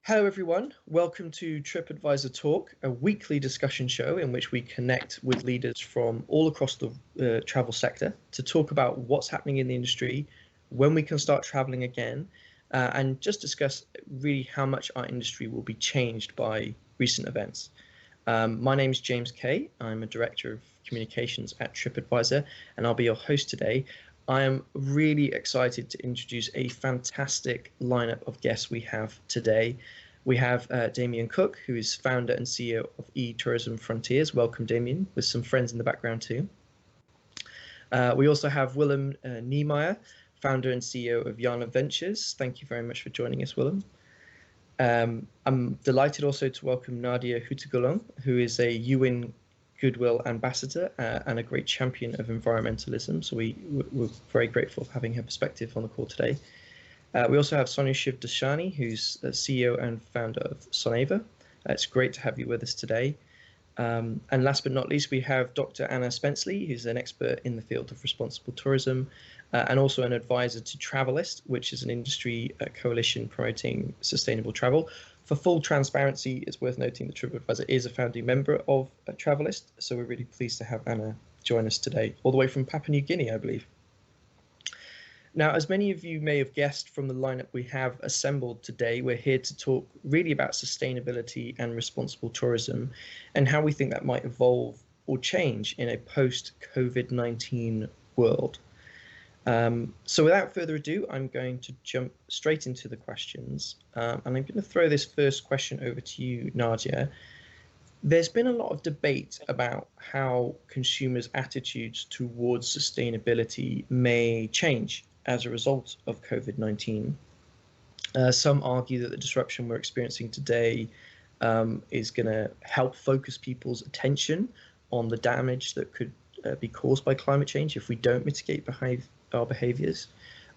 Hello everyone, welcome to Tripadvisor Talk, a weekly discussion show in which we connect with leaders from all across the travel sector to talk about what's happening in the industry, when we can start traveling again, and just discuss really how much our industry will be changed by recent events. My name is James Kay. I'm a Director of Communications at Tripadvisor, and I'll be your host today. I am really excited to introduce a fantastic lineup of guests we have today. We have Damien Cook, who is founder and CEO of eTourism Frontiers. Welcome, Damien, with some friends in the background too. We also have Willem Niemeyer, founder and CEO of Yana Ventures. Thank you very much for joining us, Willem. I'm delighted also to welcome Nadia Hutagulong, who is a UN Goodwill Ambassador and a great champion of environmentalism. So we're very grateful for having her perspective on the call today. We also have Sonia Shivdashani, who's CEO and founder of Sonava. It's great to have you with us today. And last but not least, we have Dr. Anna Spenceley, who's an expert in the field of responsible tourism and also an advisor to Travelist, which is an industry coalition promoting sustainable travel. For full transparency, it's worth noting that Tripadvisor is a founding member of Travelist, so we're really pleased to have Anna join us today, all the way from Papua New Guinea, I believe. Now, as many of you may have guessed from the lineup we have assembled today, we're here to talk really about sustainability and responsible tourism and how we think that might evolve or change in a post-COVID-19 world. So without further ado, I'm going to jump straight into the questions. And I'm going to throw this first question over to you, Nadia. There's been a lot of debate about how consumers' attitudes towards sustainability may change as a result of COVID-19. Some argue that the disruption we're experiencing today is going to help focus people's attention on the damage that could be caused by climate change if we don't mitigate our behaviors.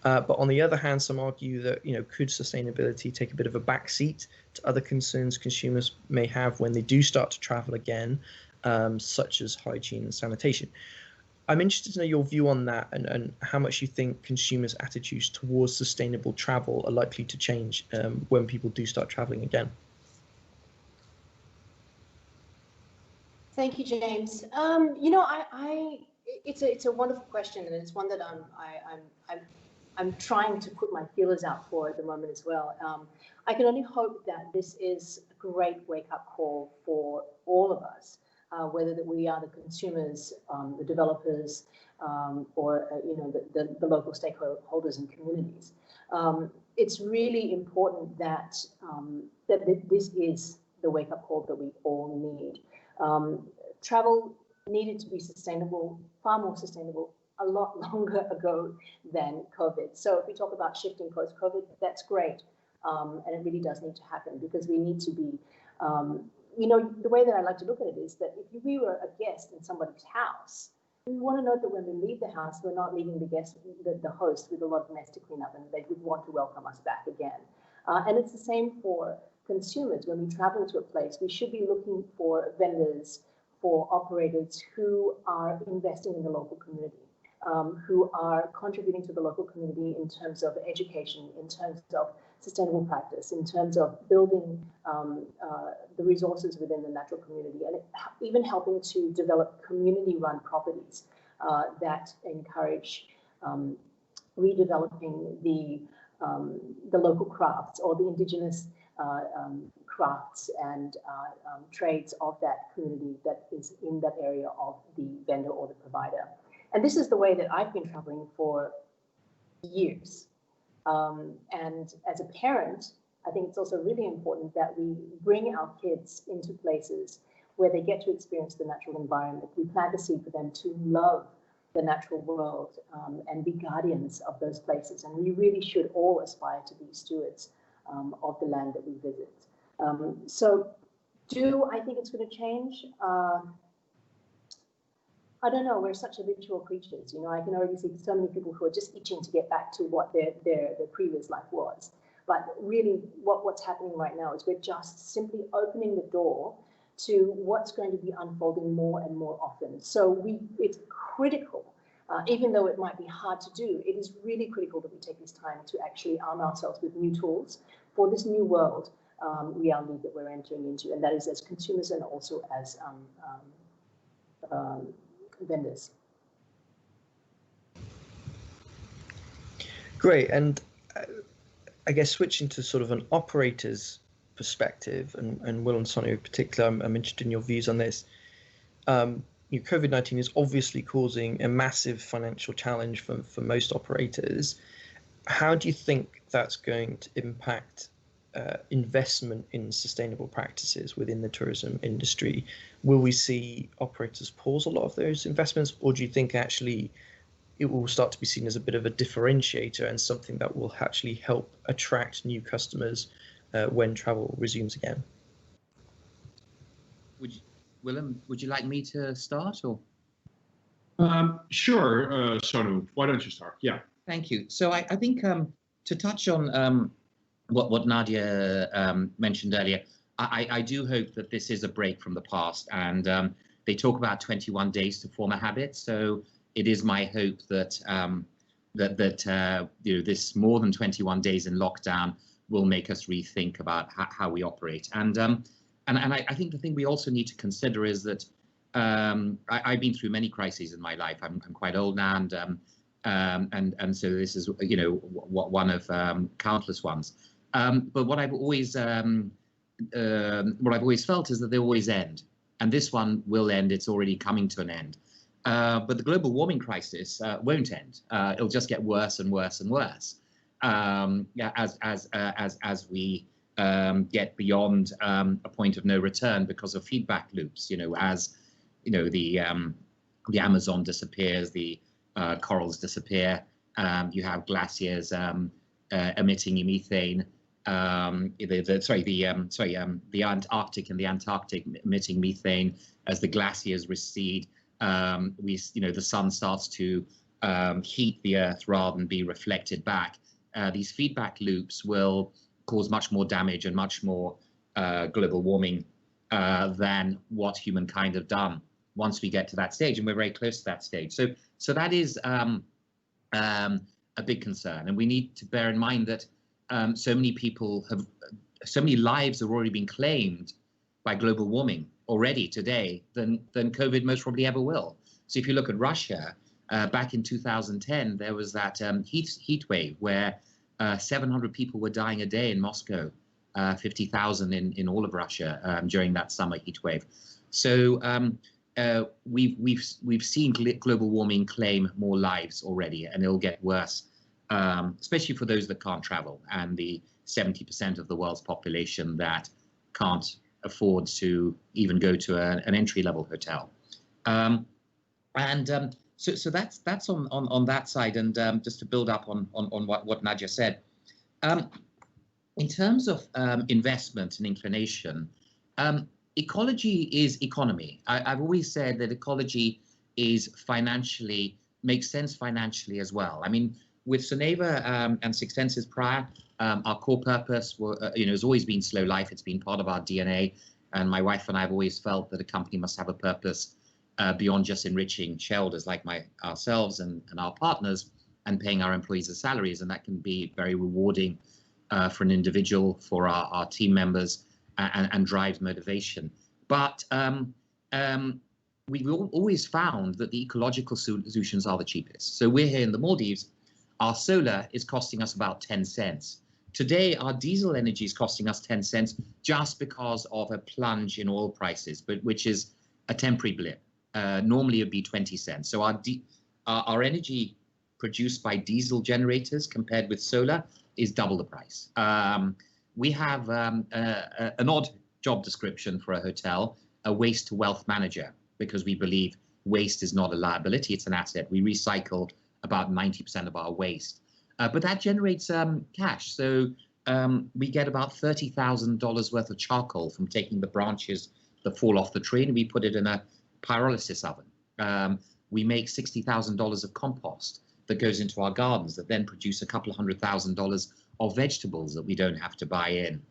But on the other hand, some argue that, could sustainability take a bit of a backseat to other concerns consumers may have when they do start to travel again, such as hygiene and sanitation. I'm interested to know your view on that and how much you think consumers' attitudes towards sustainable travel are likely to change when people do start traveling again. Thank you, James. It's a wonderful question, and it's one that I'm trying to put my feelers out for at the moment as well. I can only hope that this is a great wake-up call for all of us, whether that we are the consumers, the developers, or the local stakeholders and communities. It's really important that this is the wake-up call that we all need. Travel needed to be sustainable, far more sustainable, a lot longer ago than COVID. So if we talk about shifting post-COVID, that's great. And it really does need to happen because we need to be, the way that I like to look at it is that if we were a guest in somebody's house, we want to know that when we leave the house, we're not leaving the host with a lot of mess to clean up, and they would want to welcome us back again. And it's the same for consumers. When we travel to a place, we should be looking for vendors, for operators who are investing in the local community, who are contributing to the local community in terms of education, in terms of sustainable practice, in terms of building the resources within the natural community, and even helping to develop community-run properties that encourage redeveloping the local crafts or the indigenous crafts and trades of that community that is in that area of the vendor or the provider. And this is the way that I've been traveling for years. And as a parent, I think it's also really important that we bring our kids into places where they get to experience the natural environment. We plant the seed for them to love the natural world and be guardians of those places. And we really should all aspire to be stewards of the land that we visit. So do I think it's going to change? I don't know. We're such habitual creatures. I can already see so many people who are just itching to get back to what their previous life was. But really, what's happening right now is we're just simply opening the door to what's going to be unfolding more and more often. So it's critical, even though it might be hard to do, it is really critical that we take this time to actually arm ourselves with new tools for this new world reality that we're entering into, and that is as consumers and also as vendors. Great. And I guess switching to sort of an operator's perspective, and Will and Sonia in particular, I'm interested in your views on this. COVID-19 is obviously causing a massive financial challenge for most operators. How do you think that's going to impact investment in sustainable practices within the tourism industry? Will we see operators pause a lot of those investments, or do you think actually it will start to be seen as a bit of a differentiator and something that will actually help attract new customers when travel resumes again? Willem, would you like me to start, or? Sure, Sonu, why don't you start? Yeah. Thank you. So I think to touch on what Nadia mentioned earlier, I do hope that this is a break from the past, and they talk about 21 days to form a habit. So it is my hope that this more than 21 days in lockdown will make us rethink about how we operate. And I think the thing we also need to consider is that I've been through many crises in my life. I'm quite old now, and so this is one of countless ones. But what I've always felt is that they always end, and this one will end. It's already coming to an end. But the global warming crisis won't end. It'll just get worse and worse and worse as we get beyond a point of no return because of feedback loops. As the Amazon disappears, the corals disappear. You have glaciers emitting methane. The Antarctic and the Antarctic emitting methane as the glaciers recede. The sun starts to heat the Earth rather than be reflected back. These feedback loops will cause much more damage and much more global warming than what humankind have done once we get to that stage, and we're very close to that stage. So that is a big concern, and we need to bear in mind that so many lives have already been claimed by global warming already today than COVID most probably ever will. So if you look at Russia, back in 2010, there was that heat wave where 700 people were dying a day in Moscow, 50,000 in all of Russia during that summer heat wave. So we've seen global warming claim more lives already, and it'll get worse, especially for those that can't travel and the 70% of the world's population that can't afford to even go to an entry-level hotel. So that's on that side. And just to build up on what Nadia said, in terms of investment and inclination, ecology is economy. I've always said that ecology makes sense financially as well. I mean, with Soneva and Sixtenses prior, our core purpose has always been slow life. It's been part of our DNA. And my wife and I have always felt that a company must have a purpose beyond just enriching shareholders like ourselves and our partners and paying our employees their salaries. And that can be very rewarding for an individual, for our team members, and drives motivation. But we've always found that the ecological solutions are the cheapest. So we're here in the Maldives. Our solar is costing us about 10 cents. Today, our diesel energy is costing us 10 cents just because of a plunge in oil prices, which is a temporary blip. Normally, it would be 20 cents. So our energy produced by diesel generators compared with solar is double the price. We have an odd job description for a hotel, a waste to wealth manager, because we believe waste is not a liability, it's an asset. We recycle about 90% of our waste. But that generates cash. So we get about $30,000 worth of charcoal from taking the branches that fall off the tree, and we put it in a pyrolysis oven. We make $60,000 of compost that goes into our gardens that then produce a couple of $100,000 of vegetables that we don't have to buy in.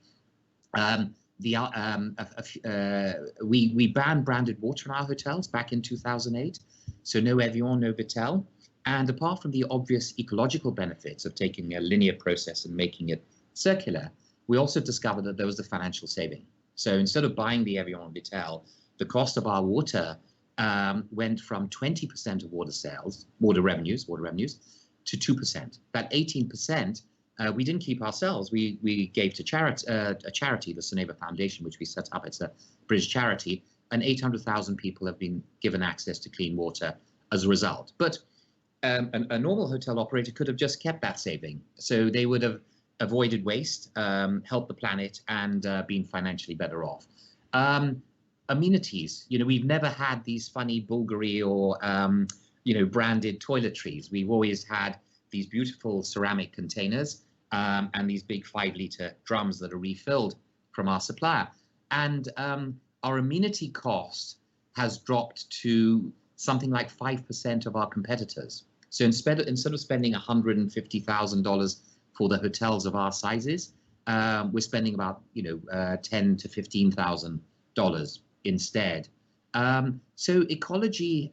We banned branded water in our hotels back in 2008. So no Evian, no Vitel. And apart from the obvious ecological benefits of taking a linear process and making it circular, we also discovered that there was the financial saving. So instead of buying the Evian Vitel, the cost of our water went from 20% of water revenues to 2%. That 18% we didn't keep ourselves. We gave to a charity, the Soneva Foundation, which we set up. It's a British charity, and 800,000 people have been given access to clean water as a result. But a normal hotel operator could have just kept that saving. So they would have avoided waste, helped the planet, and been financially better off. Amenities, we've never had these funny Bulgari or, branded toiletries. We've always had these beautiful ceramic containers and these big 5-liter drums that are refilled from our supplier. And our amenity cost has dropped to something like 5% of our competitors. So instead of spending $150,000 for the hotels of our sizes, we're spending about $10,000 to $15,000 instead. So ecology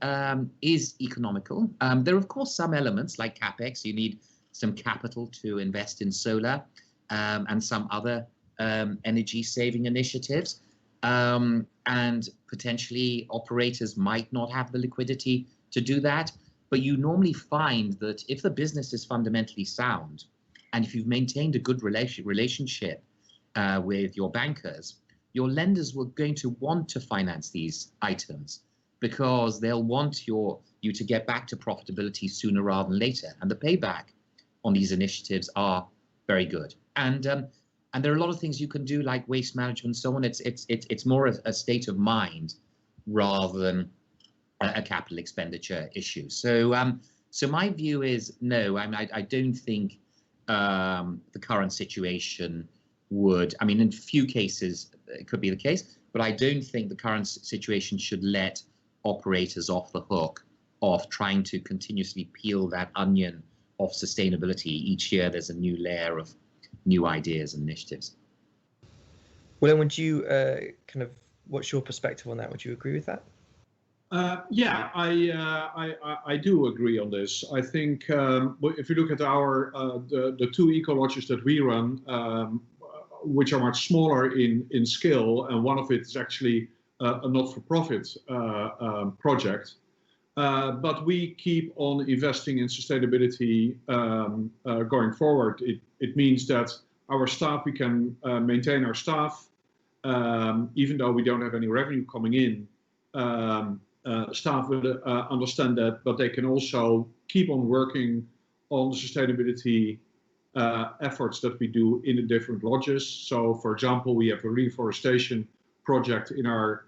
is economical. There are of course some elements like capex. You need some capital to invest in solar and some other energy saving initiatives. And potentially operators might not have the liquidity to do that. But you normally find that if the business is fundamentally sound, and if you've maintained a good relationship with your bankers, your lenders were going to want to finance these items because they'll want you to get back to profitability sooner rather than later. And the payback on these initiatives are very good. And there are a lot of things you can do like waste management and so on. It's more of a state of mind rather than a capital expenditure issue. So so my view is no. I don't think the current situation would. I mean, in few cases it could be the case, but I don't think the current situation should let operators off the hook of trying to continuously peel that onion of sustainability. Each year there's a new layer of new ideas and initiatives. Well, would you what's your perspective on that? Would you agree with that? Yeah, I do agree on this. I think if you look at our the two eco lodges that we run, which are much smaller in scale, and one of it is actually a not-for-profit project, but we keep on investing in sustainability going forward. It means that our staff, we can maintain our staff, even though we don't have any revenue coming in. Staff will understand that, but they can also keep on working on the sustainability efforts that we do in the different lodges. So, for example, we have a reforestation project in our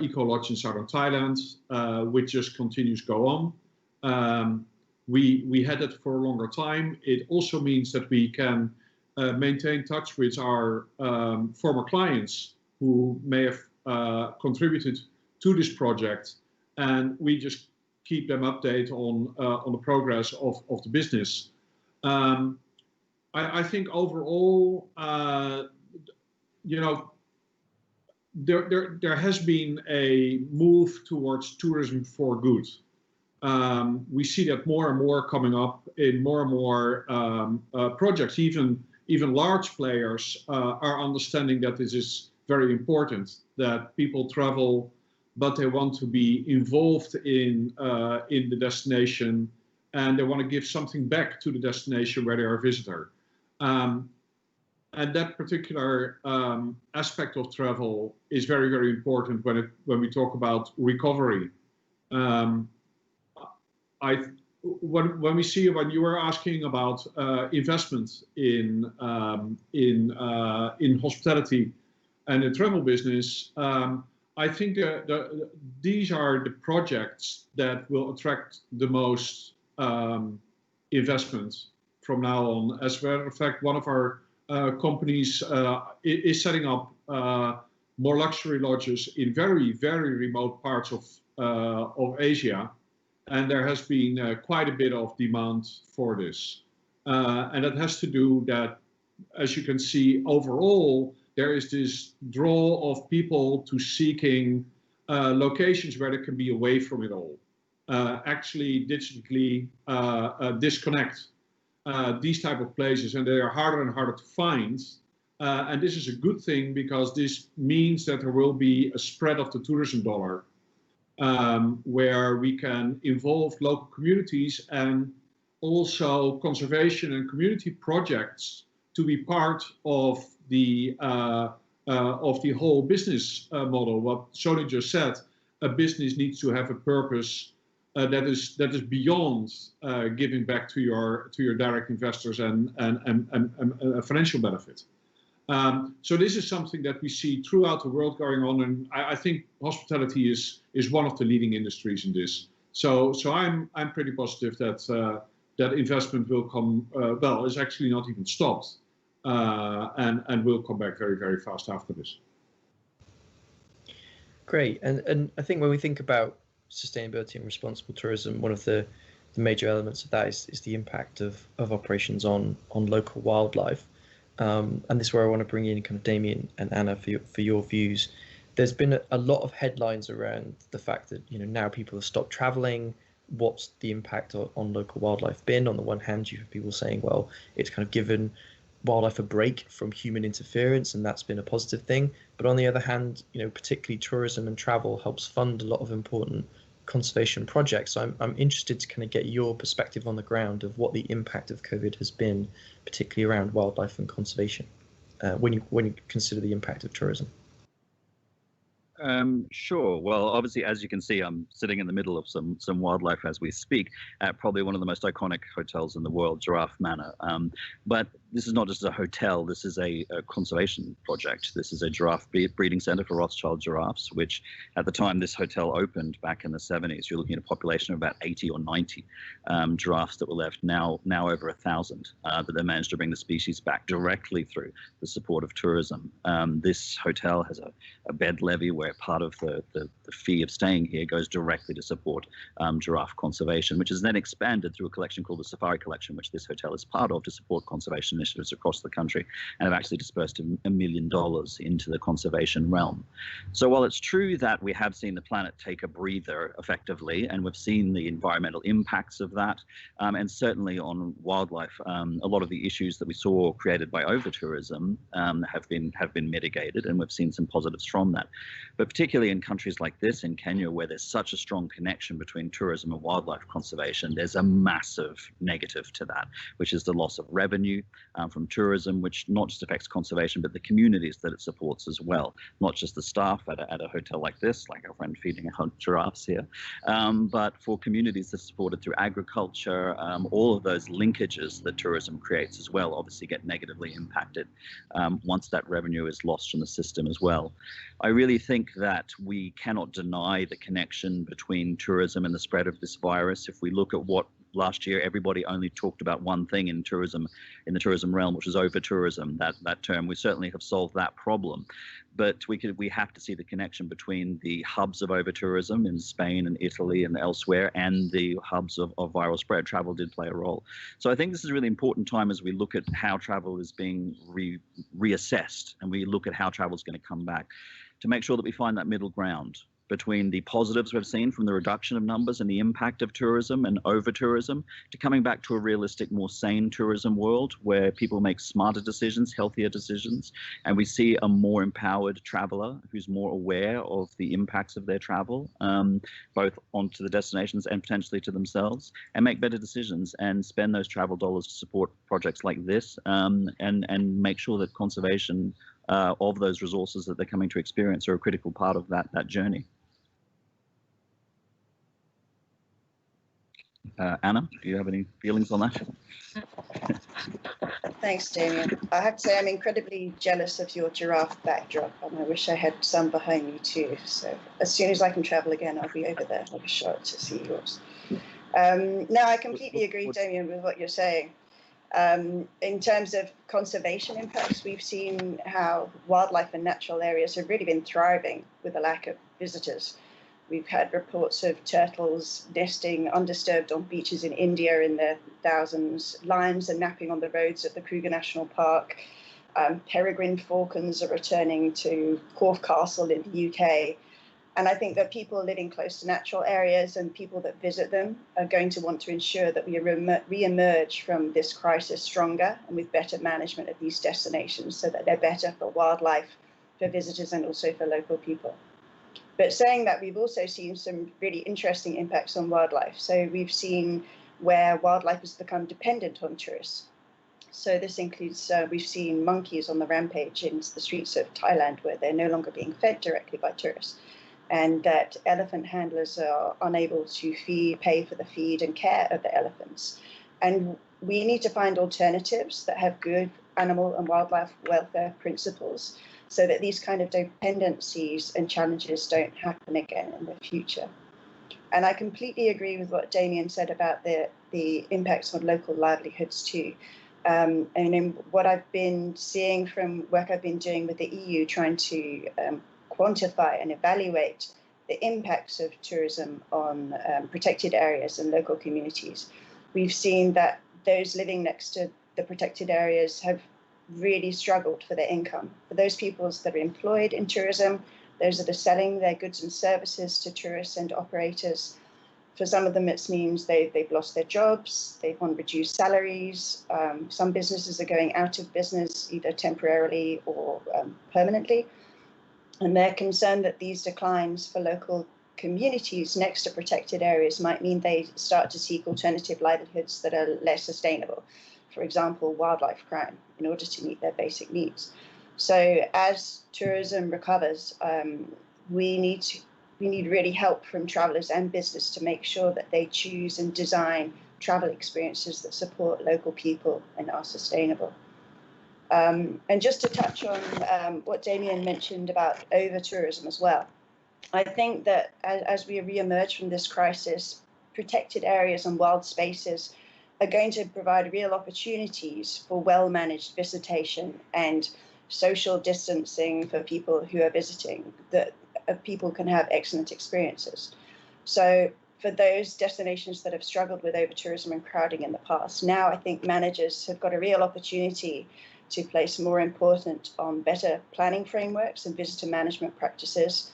eco lodge in southern Thailand, which just continues to go on. We had it for a longer time. It also means that we can maintain touch with our former clients who may have contributed to this project, and we just keep them updated on the progress of the business. I think overall, there has been a move towards tourism for good. We see that more and more coming up in more and more projects. Even large players are understanding that this is very important, that people travel, but they want to be involved in the destination, and they want to give something back to the destination where they are a visitor. And that particular aspect of travel is very, very important when we talk about recovery. When you were asking about investment in hospitality and the travel business, I think these are the projects that will attract the most investment from now on. As a matter of fact, one of our companies is setting up more luxury lodges in very, very remote parts of Asia, and there has been quite a bit of demand for this. And that has to do that, as you can see, overall, there is this draw of people to seeking locations where they can be away from it all. Actually, digitally disconnect these type of places, and they are harder and harder to find And this is a good thing because this means that there will be a spread of the tourism dollar, where we can involve local communities and also conservation and community projects to be part of the whole business model. What Sony just said, a business needs to have a purpose that is beyond giving back to your direct investors and a financial benefit. So this is something that we see throughout the world going on, and I think hospitality is one of the leading industries in this. So I'm pretty positive that that investment will come. Well, it's actually not even stopped, and will come back very, very fast after this. Great, and I think when we think about sustainability and responsible tourism, one of the major elements of that is the impact of operations on local wildlife. And this is where I want to bring in kind of Damien and Anna for your views. There's been a lot of headlines around the fact that now people have stopped traveling. What's the impact on local wildlife been? On the one hand, you have people saying, well, it's kind of given wildlife a break from human interference, and that's been a positive thing. But on the other hand, particularly tourism and travel helps fund a lot of important conservation projects. So I'm interested to kind of get your perspective on the ground of what the impact of COVID has been, particularly around wildlife and conservation, when you consider the impact of tourism. Sure. Well, obviously, as you can see, I'm sitting in the middle of some wildlife as we speak, at probably one of the most iconic hotels in the world, Giraffe Manor. But this is not just a hotel. This is a conservation project. This is a giraffe breeding center for Rothschild giraffes, which at the time this hotel opened back in the 70s, you're looking at a population of about 80 or 90 giraffes that were left, now over 1,000, that they managed to bring the species back directly through the support of tourism. This hotel has a bed levy where part of the fee of staying here goes directly to support giraffe conservation, which is then expanded through a collection called the Safari Collection, which this hotel is part of, to support conservation initiatives across the country, and have actually dispersed $1 million into the conservation realm. So while it's true that we have seen the planet take a breather effectively, and we've seen the environmental impacts of that, and certainly on wildlife, a lot of the issues that we saw created by over-tourism have been mitigated, and we've seen some positives from that. But particularly in countries like this, in Kenya, where there's such a strong connection between tourism and wildlife conservation, there's a massive negative to that, which is the loss of revenue from tourism, which not just affects conservation, but the communities that it supports as well. Not just the staff at a hotel like this, like our friend feeding giraffes here, but for communities that are supported through agriculture, all of those linkages that tourism creates as well obviously get negatively impacted once that revenue is lost from the system as well. I really think that we cannot deny the connection between tourism and the spread of this virus. If we look at what last year everybody only talked about one thing in tourism, in the tourism realm, which was over-tourism, that term, we certainly have solved that problem. But we have to see the connection between the hubs of over-tourism in Spain and Italy and elsewhere, and the hubs of viral spread. Travel did play a role. So I think this is a really important time as we look at how travel is being reassessed, and we look at how travel is going to come back, to make sure that we find that middle ground between the positives we've seen from the reduction of numbers and the impact of tourism and over-tourism, to coming back to a realistic, more sane tourism world where people make smarter decisions, healthier decisions, and we see a more empowered traveler who's more aware of the impacts of their travel, both onto the destinations and potentially to themselves, and make better decisions and spend those travel dollars to support projects like this, and make sure that conservation of those resources that they're coming to experience are a critical part of that journey. Anna, do you have any feelings on that? Thanks, Damien. I have to say I'm incredibly jealous of your giraffe backdrop, and I wish I had some behind me too. So as soon as I can travel again, I'll be over there. I'll be sure to see yours. No, I completely agree, Damien, with what you're saying. In terms of conservation impacts, we've seen how wildlife and natural areas have really been thriving with a lack of visitors. We've had reports of turtles nesting undisturbed on beaches in India in their thousands. Lions are napping on the roads at the Kruger National Park. Peregrine falcons are returning to Corfe Castle in the UK. And I think that people living close to natural areas and people that visit them are going to want to ensure that we re-emerge from this crisis stronger and with better management of these destinations so that they're better for wildlife, for visitors, and also for local people. But saying that, we've also seen some really interesting impacts on wildlife. So we've seen where wildlife has become dependent on tourists. So this includes, we've seen monkeys on the rampage in the streets of Thailand where they're no longer being fed directly by tourists, and that elephant handlers are unable to pay for the feed and care of the elephants. And we need to find alternatives that have good animal and wildlife welfare principles so that these kind of dependencies and challenges don't happen again in the future. And I completely agree with what Damien said about the impacts on local livelihoods too. And in what I've been seeing from work I've been doing with the EU, trying to quantify and evaluate the impacts of tourism on protected areas and local communities, we've seen that those living next to the protected areas have really struggled for their income. For those people that are employed in tourism, those that are selling their goods and services to tourists and operators, for some of them it means they've lost their jobs, they've on reduced salaries. Some businesses are going out of business either temporarily or permanently. And they're concerned that these declines for local communities next to protected areas might mean they start to seek alternative livelihoods that are less sustainable. For example, wildlife crime, in order to meet their basic needs. So as tourism recovers, we need really help from travelers and business to make sure that they choose and design travel experiences that support local people and are sustainable. And just to touch on what Damien mentioned about over-tourism as well, I think that as we re-emerge from this crisis, protected areas and wild spaces are going to provide real opportunities for well-managed visitation and social distancing for people who are visiting, that people can have excellent experiences. So for those destinations that have struggled with over-tourism and crowding in the past, now I think managers have got a real opportunity to place more importance on better planning frameworks and visitor management practices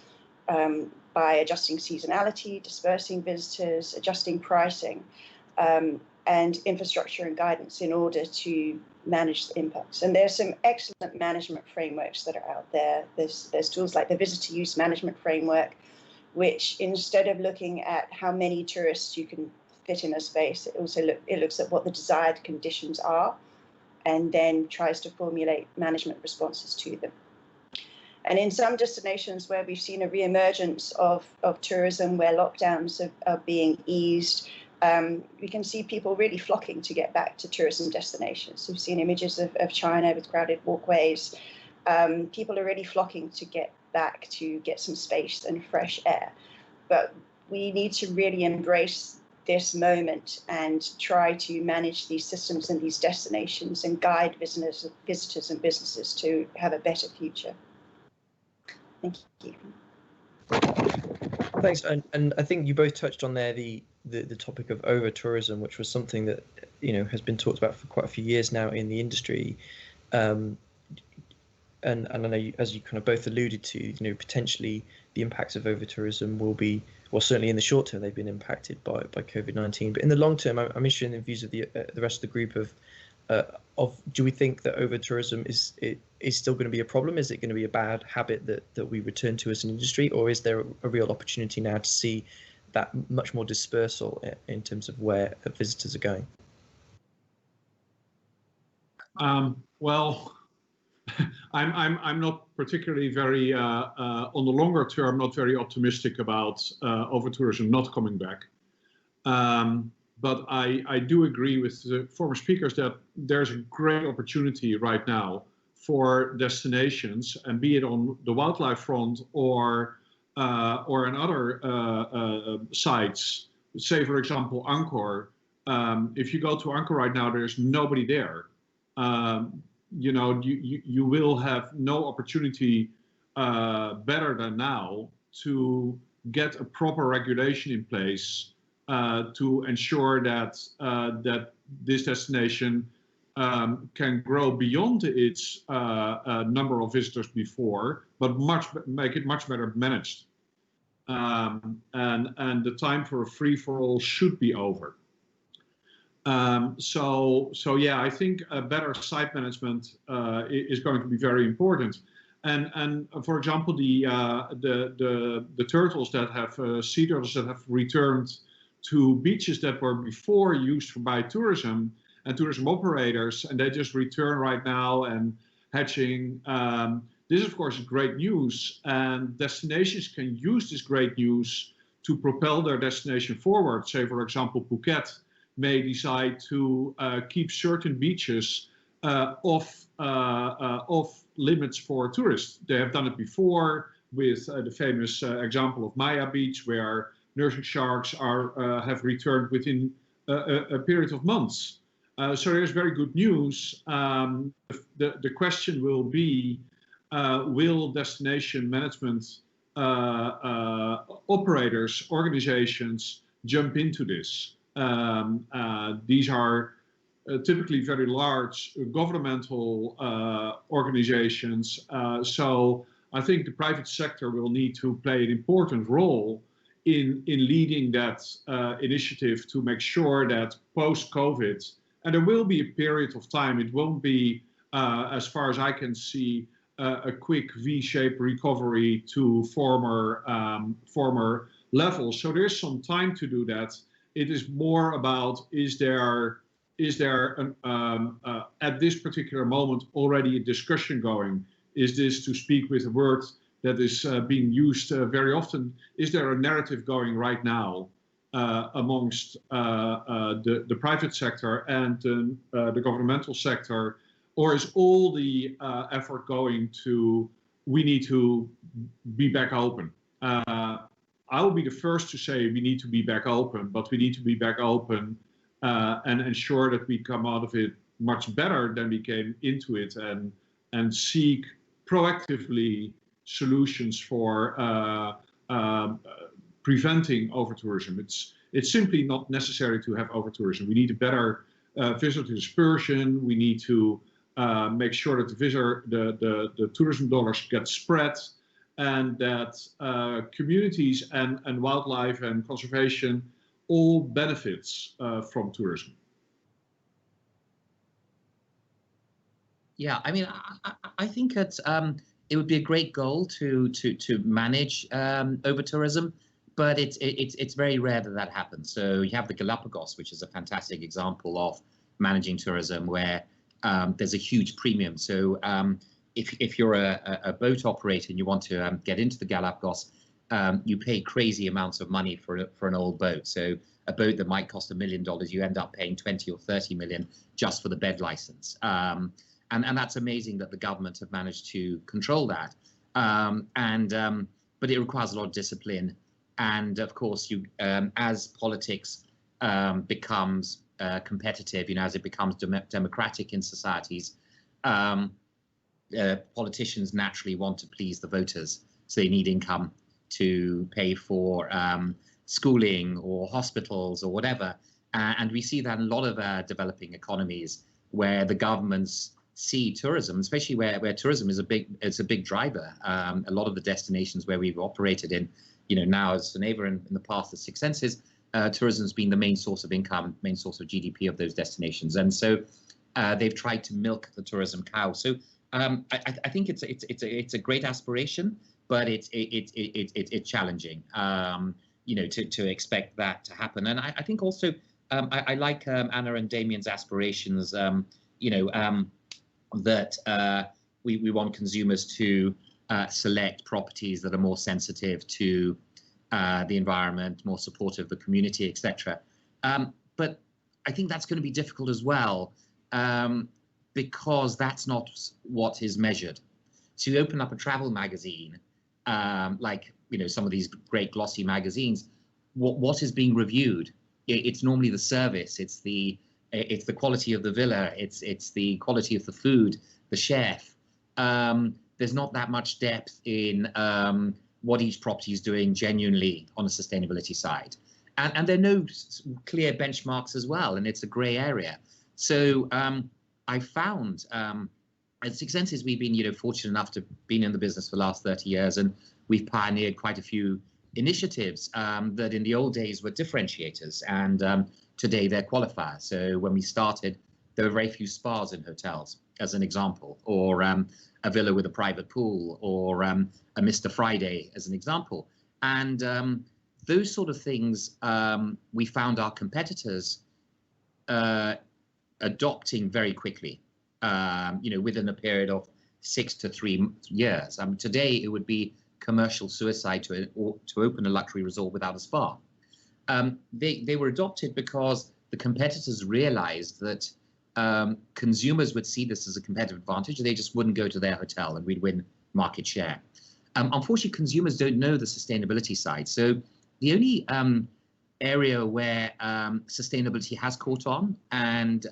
by adjusting seasonality, dispersing visitors, adjusting pricing, and infrastructure and guidance in order to manage the impacts. And there's some excellent management frameworks that are out there. There's tools like the Visitor Use Management Framework, which instead of looking at how many tourists you can fit in a space, it looks at what the desired conditions are and then tries to formulate management responses to them. And in some destinations where we've seen a reemergence of tourism, where lockdowns are being eased, we can see people really flocking to get back to tourism destinations. We've seen images of China with crowded walkways. People are really flocking to get back to get some space and fresh air. But we need to really embrace this moment and try to manage these systems and these destinations and guide visitors and businesses to have a better future. Thank you. Thanks, and I think you both touched on there the topic of over-tourism, which was something that has been talked about for quite a few years now in the industry, and I know as you kind of both alluded to, potentially the impacts of over-tourism will be, well, certainly in the short term they've been impacted by COVID-19, but in the long term, I'm interested in the views of the rest of the group of do we think that over-tourism is still going to be a problem? Is it going to be a bad habit that we return to as an industry, or is there a real opportunity now to see that much more dispersal in terms of where visitors are going? Well, I'm not particularly very on the longer term, not very optimistic about over-tourism not coming back. But I do agree with the former speakers that there's a great opportunity right now for destinations, and be it on the wildlife front or in other sites. Say, for example, Angkor. If you go to Angkor right now, there's nobody there. You will have no opportunity better than now to get a proper regulation in place to ensure that this destination can grow beyond its number of visitors before, but make it much better managed. and the time for a free-for-all should be over. So yeah, I think better site management is going to be very important. And for example, the turtles that have sea turtles that have returned to beaches that were before used by tourism and tourism operators, and they just return right now and hatching. This, of course, is great news, and destinations can use this great news to propel their destination forward. Say, for example, Phuket may decide to keep certain beaches off limits for tourists. They have done it before with the famous example of Maya Beach, where nursing sharks have returned within a period of months. So there's very good news. The question will be, will destination management operators, organizations jump into this? These are typically very large governmental organizations. So I think the private sector will need to play an important role in leading that initiative to make sure that post-COVID, and there will be a period of time, it won't be, as far as I can see, a quick V-shaped recovery to former levels. So there's some time to do that. It is more about, is there at this particular moment already a discussion going? Is this, to speak with a word that is being used very often, is there a narrative going right now amongst the private sector and the governmental sector? Or is all the effort going to, we need to be back open? I will be the first to say we need to be back open, but we need to be back open and ensure that we come out of it much better than we came into it, and seek proactively solutions for preventing over-tourism. It's simply not necessary to have over-tourism. We need a better visitor dispersion. We need to make sure that the tourism dollars get spread, and that communities and wildlife and conservation all benefits from tourism. Yeah, I mean, I think it would be a great goal to manage over-tourism, but it's very rare that happens. So you have the Galapagos, which is a fantastic example of managing tourism, where there's a huge premium. So if you're a boat operator and you want to get into the Galapagos, you pay crazy amounts of money for an old boat. So a boat that might cost $1 million, you end up paying 20 or 30 million just for the bed license. And that's amazing that the government have managed to control that. But it requires a lot of discipline. And of course, as politics becomes competitive, as it becomes democratic in societies, politicians naturally want to please the voters. So they need income to pay for schooling or hospitals or whatever. And we see that in a lot of developing economies, where the governments see tourism, especially where tourism is a big driver. A lot of the destinations where we've operated in, now as Soneva, in the past as Six Senses, tourism has been the main source of income, main source of GDP of those destinations. And so they've tried to milk the tourism cow. So I think it's a great aspiration, but it's challenging, to expect that to happen. And I think also I like Anna and Damien's aspirations, that we want consumers to select properties that are more sensitive to the environment, more supportive of the community, etc. But I think that's going to be difficult as well, because that's not what is measured. So you open up a travel magazine, like some of these great glossy magazines, what is being reviewed? It's normally the service, it's the quality of the villa, it's the quality of the food, the chef. There's not that much depth in what each property is doing genuinely on a sustainability side. And there are no clear benchmarks as well, and it's a gray area. So I found at Six Senses, we've been fortunate enough to have been in the business for the last 30 years, and we've pioneered quite a few initiatives that in the old days were differentiators, and today they're qualifiers. So when we started, there were very few spas in hotels, as an example, or a villa with a private pool, or a Mr. Friday, as an example. And those sort of things, we found our competitors adopting very quickly, within a period of 6 to 3 years. Today, it would be commercial suicide to open a luxury resort without a spa. They were adopted because the competitors realized that consumers would see this as a competitive advantage. They just wouldn't go to their hotel, and we'd win market share. Unfortunately, consumers don't know the sustainability side. So the only area where sustainability has caught on, and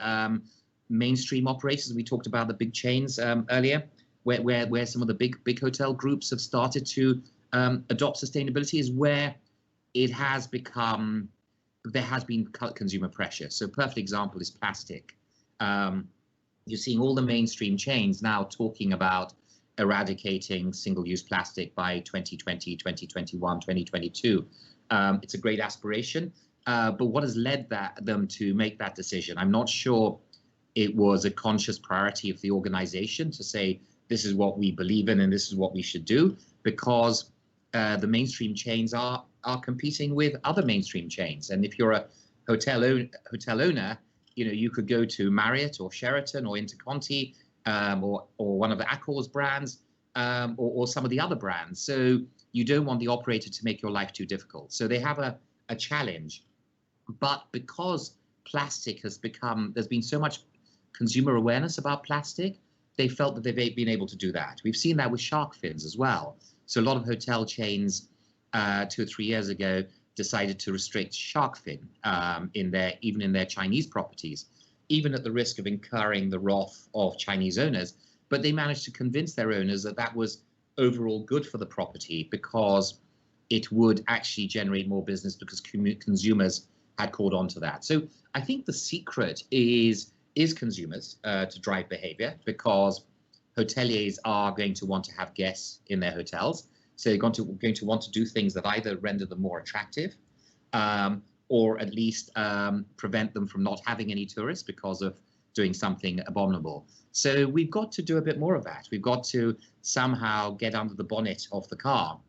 mainstream operators, we talked about the big chains earlier, where some of the big hotel groups have started to adopt sustainability, is where it has become, there has been consumer pressure. So a perfect example is plastic. You're seeing all the mainstream chains now talking about eradicating single-use plastic by 2020, 2021, 2022. It's a great aspiration, but what has led them to make that decision? I'm not sure it was a conscious priority of the organization to say, this is what we believe in and this is what we should do, because the mainstream chains are competing with other mainstream chains. And if you're a hotel owner, you could go to Marriott or Sheraton or Interconti, or one of the Accor's brands, or some of the other brands. So you don't want the operator to make your life too difficult. So they have a challenge. But because plastic has become, there's been so much consumer awareness about plastic, they felt that they've been able to do that. We've seen that with shark fins as well. So a lot of hotel chains 2 or 3 years ago decided to restrict shark fin even in their Chinese properties, even at the risk of incurring the wrath of Chinese owners. But they managed to convince their owners that that was overall good for the property, because it would actually generate more business, because consumers had caught on to that. So I think the secret is consumers to drive behavior, because hoteliers are going to want to have guests in their hotels. So they're going to want to do things that either render them more attractive, or at least prevent them from not having any tourists because of doing something abominable. So we've got to do a bit more of that. We've got to somehow get under the bonnet of the car.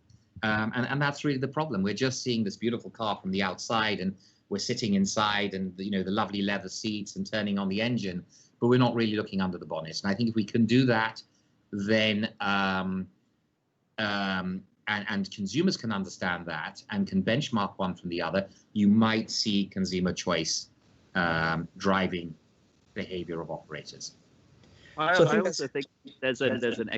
And that's really the problem. We're just seeing this beautiful car from the outside, and we're sitting inside, and the lovely leather seats, and turning on the engine, but we're not really looking under the bonnet. And I think if we can do that, then and consumers can understand that and can benchmark one from the other, you might see consumer choice driving behavior of operators. I also think there's an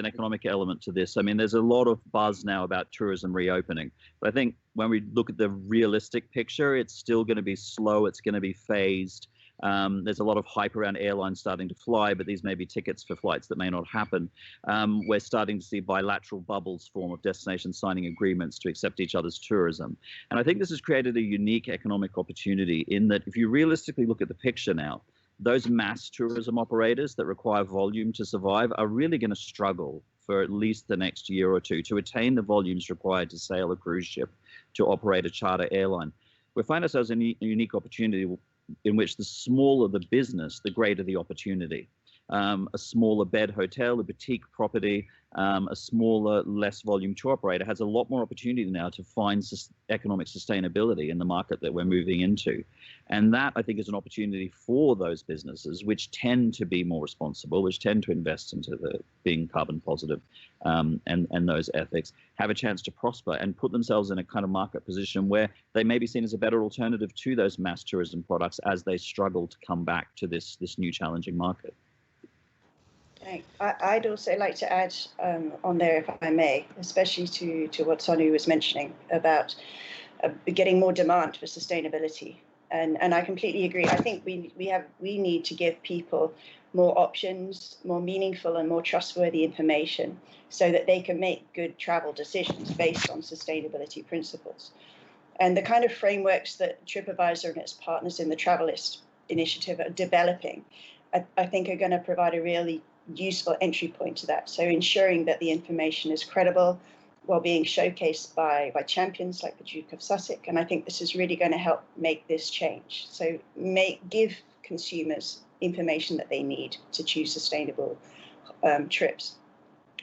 economic element to this. I mean, there's a lot of buzz now about tourism reopening, but I think when we look at the realistic picture, it's still going to be slow. It's going to be phased. There's a lot of hype around airlines starting to fly, but these may be tickets for flights that may not happen. We're starting to see bilateral bubbles form of destinations signing agreements to accept each other's tourism. And I think this has created a unique economic opportunity, in that if you realistically look at the picture now, those mass tourism operators that require volume to survive are really going to struggle for at least the next year or two to attain the volumes required to sail a cruise ship, to operate a charter airline. We find ourselves in a unique opportunity in which the smaller the business, the greater the opportunity. A smaller bed hotel, a boutique property, a smaller, less volume tour operator has a lot more opportunity now to find economic sustainability in the market that we're moving into. And that, I think, is an opportunity for those businesses which tend to be more responsible, which tend to invest into being carbon positive, and those ethics, have a chance to prosper and put themselves in a kind of market position where they may be seen as a better alternative to those mass tourism products as they struggle to come back to this new challenging market. I'd also like to add on there, if I may, especially to what Sonu was mentioning about getting more demand for sustainability. And I completely agree. I think we need to give people more options, more meaningful and more trustworthy information, so that they can make good travel decisions based on sustainability principles. And the kind of frameworks that Tripadvisor and its partners in the Travelist initiative are developing, I think are going to provide a really useful entry point to that. So ensuring that the information is credible, while being showcased by champions like the Duke of Sussex. And I think this is really going to help make this change. So give consumers information that they need to choose sustainable trips.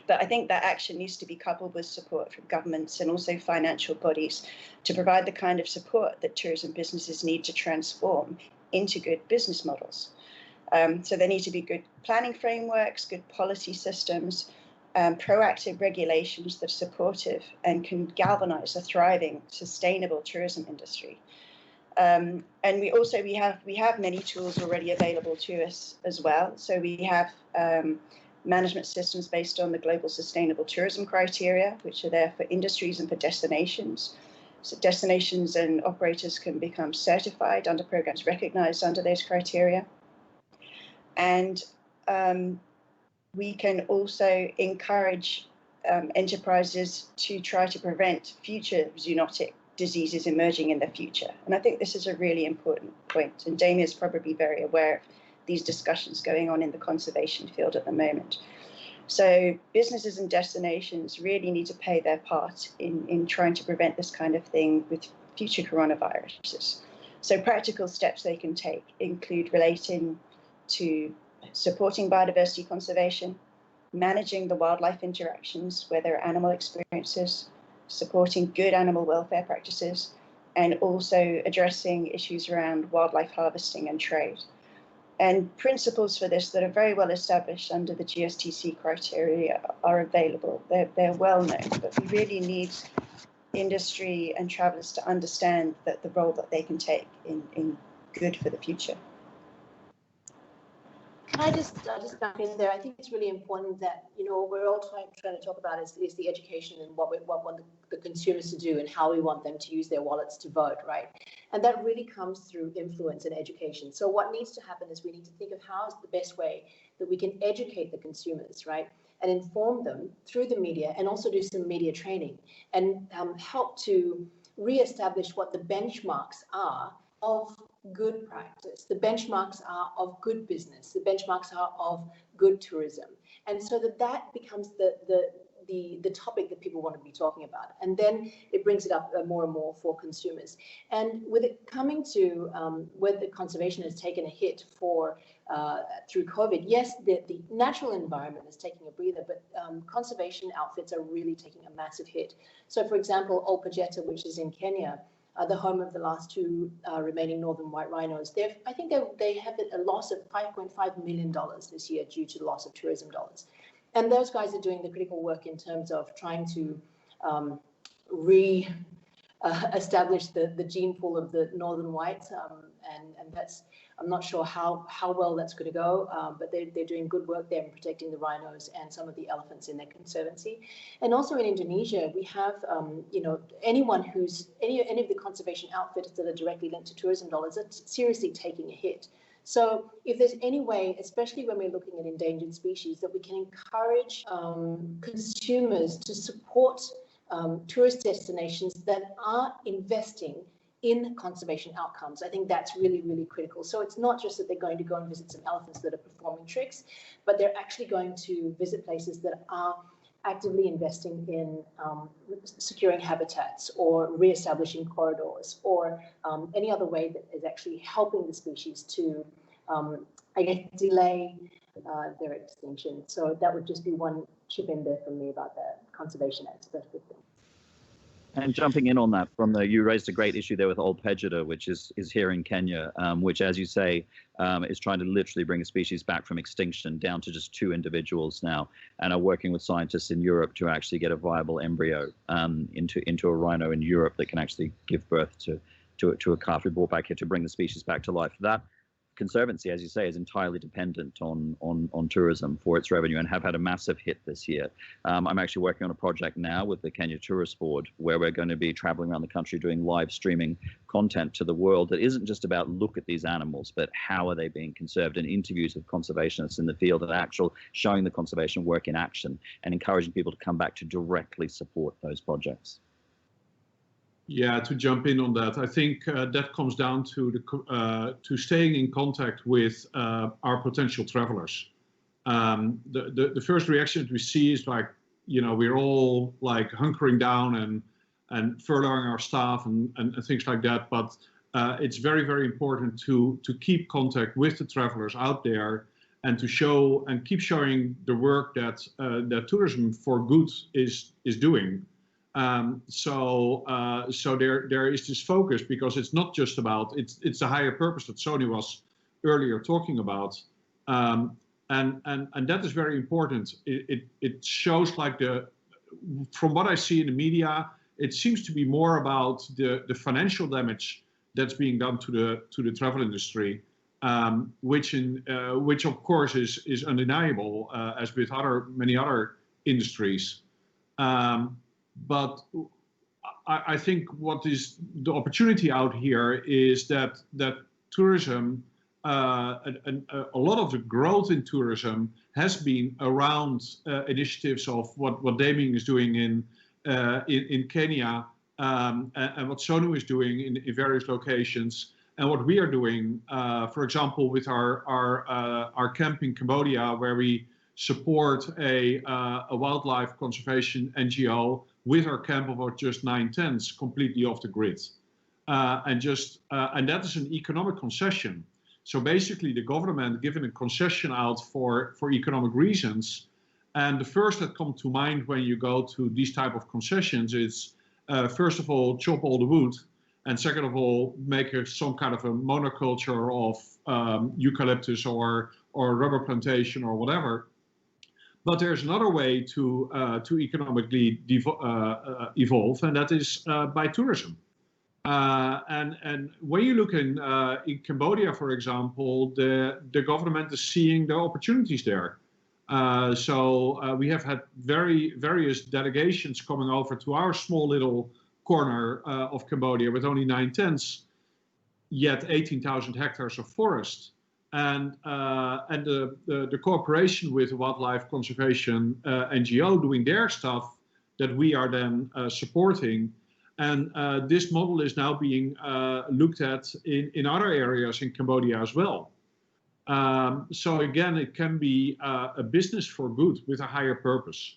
But I think that action needs to be coupled with support from governments and also financial bodies to provide the kind of support that tourism businesses need to transform into good business models. So there need to be good planning frameworks, good policy systems, proactive regulations that are supportive and can galvanize a thriving, sustainable tourism industry. And we have many tools already available to us as well. So we have management systems based on the global sustainable tourism criteria, which are there for industries and for destinations. So destinations and operators can become certified under programs recognized under those criteria. And we can also encourage enterprises to try to prevent future zoonotic diseases emerging in the future. And I think this is a really important point. And Damien is probably very aware of these discussions going on in the conservation field at the moment. So businesses and destinations really need to play their part in trying to prevent this kind of thing with future coronaviruses. So practical steps they can take include relating to supporting biodiversity conservation, managing the wildlife interactions where there are animal experiences, supporting good animal welfare practices, and also addressing issues around wildlife harvesting and trade. And principles for this that are very well established under the GSTC criteria are available. They're well known, but we really need industry and travelers to understand that the role that they can take in good for the future. Can I just jump in there? I think it's really important that, what we're all trying to talk about is the education and what we want the consumers to do and how we want them to use their wallets to vote, right? And that really comes through influence and education. So what needs to happen is we need to think of how is the best way that we can educate the consumers, right? And inform them through the media and also do some media training and help to reestablish what the benchmarks are of good practice. The benchmarks are of good business. The benchmarks are of good tourism. And so that becomes the topic that people want to be talking about. And then it brings it up more and more for consumers. And with it coming to whether conservation has taken a hit through COVID, yes, the natural environment is taking a breather, but conservation outfits are really taking a massive hit. So for example, Ol Pejeta, which is in Kenya, the home of the last two remaining northern white rhinos, I think they have a loss of $5.5 million this year due to the loss of tourism dollars. And those guys are doing the critical work in terms of trying to establish the gene pool of the northern whites, and that's, I'm not sure how well that's going to go, but they're doing good work there in protecting the rhinos and some of the elephants in their conservancy. And also in Indonesia, we have anyone who's any of the conservation outfits that are directly linked to tourism dollars are seriously taking a hit. So if there's any way, especially when we're looking at endangered species, that we can encourage consumers to support tourist destinations that are investing in conservation outcomes, I think that's really, really critical. So it's not just that they're going to go and visit some elephants that are performing tricks, but they're actually going to visit places that are actively investing in securing habitats or re-establishing corridors or any other way that is actually helping the species to, delay their extinction. So that would just be one chip in there from me about the conservation aspect of things. And jumping in on that, you raised a great issue there with Ol Pejeta, which is here in Kenya, which, as you say, is trying to literally bring a species back from extinction down to just 2 individuals now, and are working with scientists in Europe to actually get a viable embryo into a rhino in Europe that can actually give birth to a calf we brought back here to bring the species back to life. That Conservancy, as you say, is entirely dependent on tourism for its revenue and have had a massive hit this year. I'm actually working on a project now with the Kenya Tourist Board where we're going to be traveling around the country doing live streaming content to the world that isn't just about look at these animals, but how are they being conserved, and interviews with conservationists in the field and actual showing the conservation work in action and encouraging people to come back to directly support those projects. Yeah, to jump in on that, I think that comes down to staying in contact with our potential travelers. The first reaction that we see is like, we're all like hunkering down and furloughing our staff and things like that. But it's very, very important to keep contact with the travelers out there and to show and keep showing the work that that Tourism for Good is doing. So there is this focus, because it's not just about it's a higher purpose that Sony was earlier talking about, and that is very important. It shows like from what I see in the media, it seems to be more about the financial damage that's being done to the travel industry, which of course is undeniable, as with many other industries. But I think what is the opportunity out here is that tourism, a lot of the growth in tourism has been around initiatives of what Damien is doing in Kenya, and what Sonu is doing in various locations, and what we are doing, for example, with our camp in Cambodia, where we support a wildlife conservation NGO with our camp of just 9 tents, completely off the grid, and that is an economic concession. So basically, the government giving a concession out for economic reasons. And the first that come to mind when you go to these type of concessions is, first of all, chop all the wood, and second of all, make some kind of a monoculture of eucalyptus or rubber plantation or whatever. But there's another way to economically evolve, and that is by tourism. And when you look in Cambodia, for example, the government is seeing the opportunities there. So we have had various delegations coming over to our small little corner of Cambodia with only 9 tents, yet 18,000 hectares of forest. And the cooperation with the Wildlife Conservation NGO doing their stuff that we are then supporting. And this model is now being looked at in other areas in Cambodia as well. So again, it can be a business for good with a higher purpose.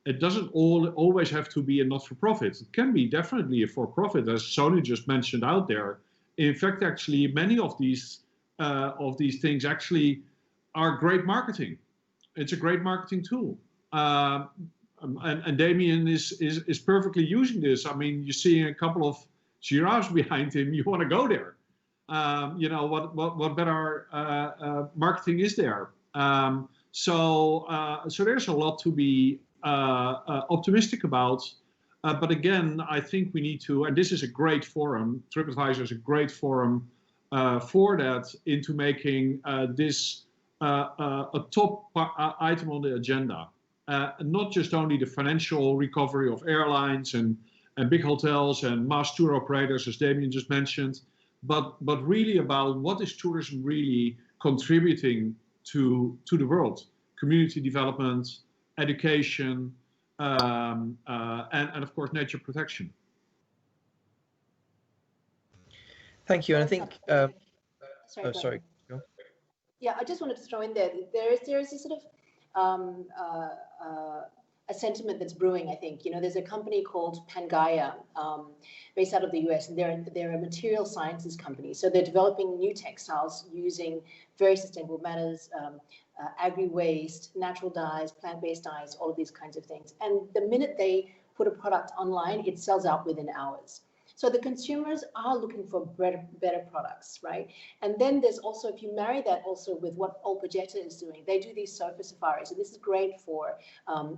It doesn't always have to be a not-for-profit. It can be definitely a for-profit, as Sony just mentioned out there. In fact, actually, many of these things actually are great marketing. It's a great marketing tool. And Damien is perfectly using this. I mean, you're seeing a couple of giraffes behind him. You want to go there. What better marketing is there? So there's a lot to be optimistic about. But again, I think we need to, and this is a great forum. Tripadvisor is a great forum for that, into making this a top item on the agenda. Not just only the financial recovery of airlines and big hotels and mass tour operators, as Damien just mentioned, but really about what is tourism really contributing to the world: community development, education, and of course nature protection. Thank you. And I think sorry. Go. Yeah, I just wanted to throw in there. There is a sort of a sentiment that's brewing, I think. There's a company called Pangaea, based out of the US, and they're a material sciences company. So they're developing new textiles using very sustainable manners, agri-waste, natural dyes, plant-based dyes, all of these kinds of things. And the minute they put a product online, it sells out within hours. So the consumers are looking for better products, right? And then there's also, if you marry that also with what Olpajeta is doing, they do these sofa safaris. And this is great for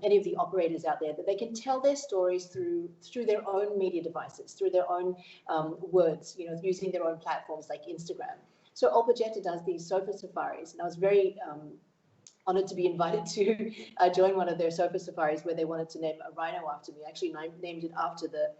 any of the operators out there, that they can tell their stories through their own media devices, through their own words, using their own platforms like Instagram. So Olpajeta does these sofa safaris, and I was very honored to be invited to join one of their sofa safaris where they wanted to name a rhino after me. I actually named it after the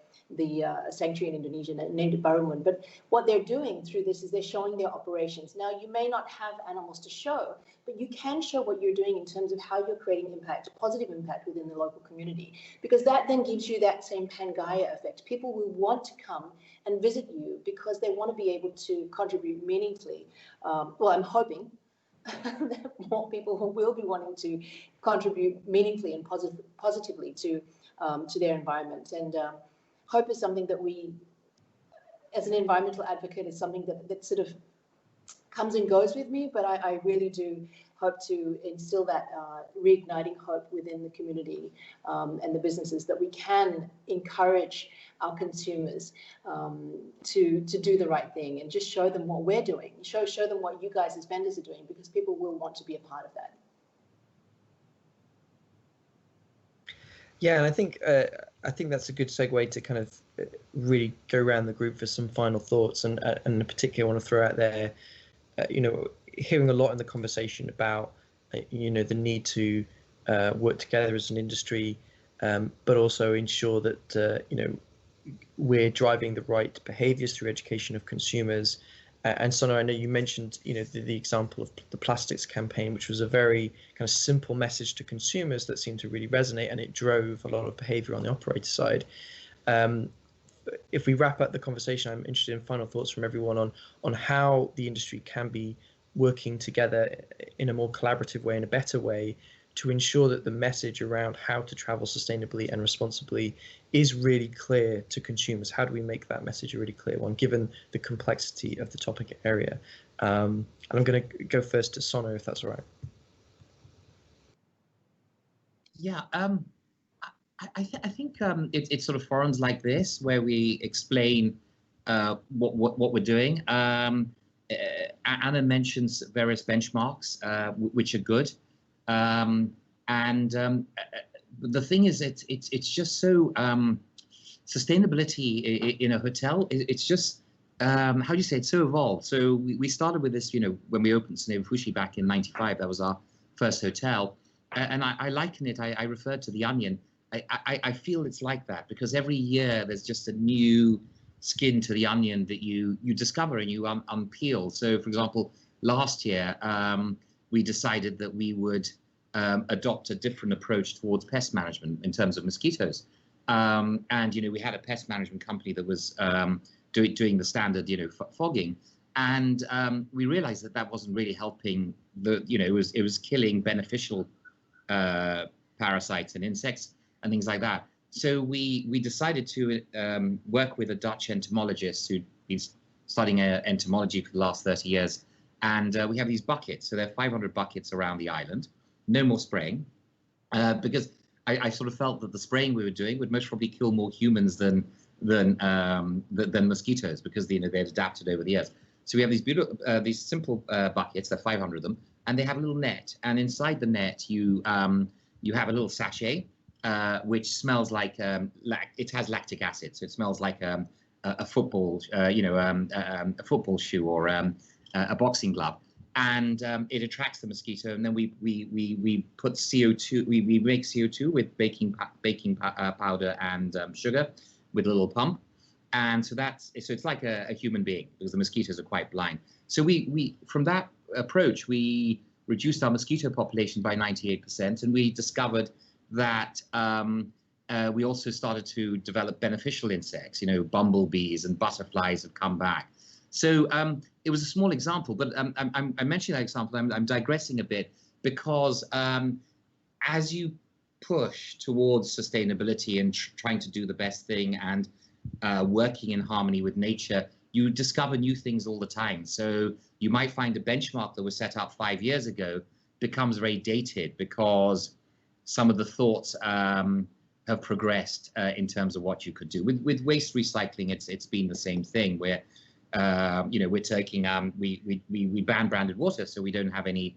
sanctuary in Indonesia, and named it Barumun. But what they're doing through this is they're showing their operations. Now, you may not have animals to show, but you can show what you're doing in terms of how you're creating impact, positive impact within the local community, because that then gives you that same Pangaea effect. People will want to come and visit you because they want to be able to contribute meaningfully. Well, I'm hoping more people who will be wanting to contribute meaningfully and positively to their environment. And hope is something that we, as an environmental advocate, is something that sort of comes and goes with me, but I really do hope to instill that reigniting hope within the community and the businesses, that we can encourage our consumers to do the right thing and just show them what we're doing, show them what you guys as vendors are doing, because people will want to be a part of that. Yeah, and I think that's a good segue to kind of really go around the group for some final thoughts, and in particular, I want to throw out there, hearing a lot in the conversation about, the need to work together as an industry, but also ensure that, we're driving the right behaviors through education of consumers. And Sona, I know you mentioned, the example of the plastics campaign, which was a very kind of simple message to consumers that seemed to really resonate, and it drove a lot of behavior on the operator side. If we wrap up the conversation, I'm interested in final thoughts from everyone on how the industry can be working together in a more collaborative way, in a better way, to ensure that the message around how to travel sustainably and responsibly is really clear to consumers. How do we make that message a really clear one, given the complexity of the topic area? And I'm going to go first to Sona, if that's all right. Yeah, I think it's sort of forums like this where we explain what we're doing. Anna mentions various benchmarks, which are good. The thing is, it's just so sustainability in a hotel. It's just how do you say, it's so evolved. So we started with this, when we opened Soneva Fushi back in '95. That was our first hotel, and I liken it. I referred to the onion. I feel it's like that, because every year there's just a new skin to the onion that you discover and you unpeel. So, for example, last year we decided that we would adopt a different approach towards pest management in terms of mosquitoes. And we had a pest management company that was doing the standard fogging, and we realized that wasn't really helping. It was killing beneficial parasites and insects and things like that. So we decided to work with a Dutch entomologist who'd been studying entomology for the last 30 years. And we have these buckets. So there are 500 buckets around the island. No more spraying, because I sort of felt that the spraying we were doing would most probably kill more humans than mosquitoes, because they've adapted over the years. So we have these beautiful, these simple buckets. There are 500 of them, and they have a little net. And inside the net, you have a little sachet, which smells like it has lactic acid, so it smells like a football, a football shoe or a boxing glove, and it attracts the mosquito. And then we put CO2. We make CO2 with baking powder and sugar with a little pump, and so it's like a human being, because the mosquitoes are quite blind. So we from that approach we reduced our mosquito population by 98%, and we discovered that we also started to develop beneficial insects. Bumblebees and butterflies have come back. So it was a small example, but I'm mentioning that example. I'm digressing a bit, because as you push towards sustainability and trying to do the best thing and working in harmony with nature, you discover new things all the time. So you might find a benchmark that was set up 5 years ago becomes very dated, because some of the thoughts have progressed in terms of what you could do. With waste recycling, it's been the same thing, where we're taking we ban branded water, so we don't have any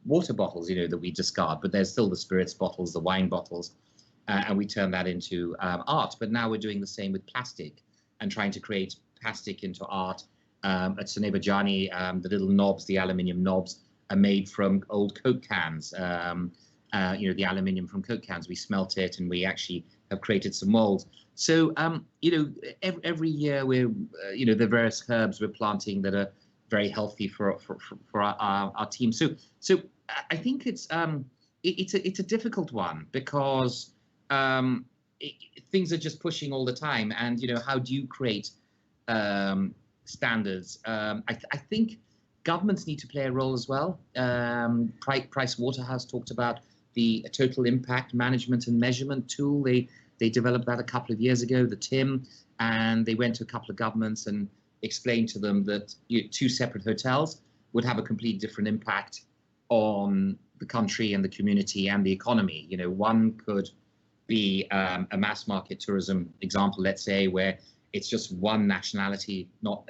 water bottles that we discard, but there's still the spirits bottles, the wine bottles, and we turn that into art. But now we're doing the same with plastic and trying to create plastic into art. At Soneva Jani, the little knobs, the aluminium knobs, are made from old Coke cans. The aluminium from Coke cans, we smelt it, and we actually have created some molds. So every year we're the various herbs we're planting that are very healthy for our team. So I think it's a difficult one, because things are just pushing all the time, and how do you create standards? I think Governments need to play a role as well. Price Waterhouse talked about the total impact management and measurement tool. They developed that a couple of years ago, the TIM, and they went to a couple of governments and explained to them that two separate hotels would have a completely different impact on the country and the community and the economy. One could be a mass market tourism example, let's say, where it's just one nationality not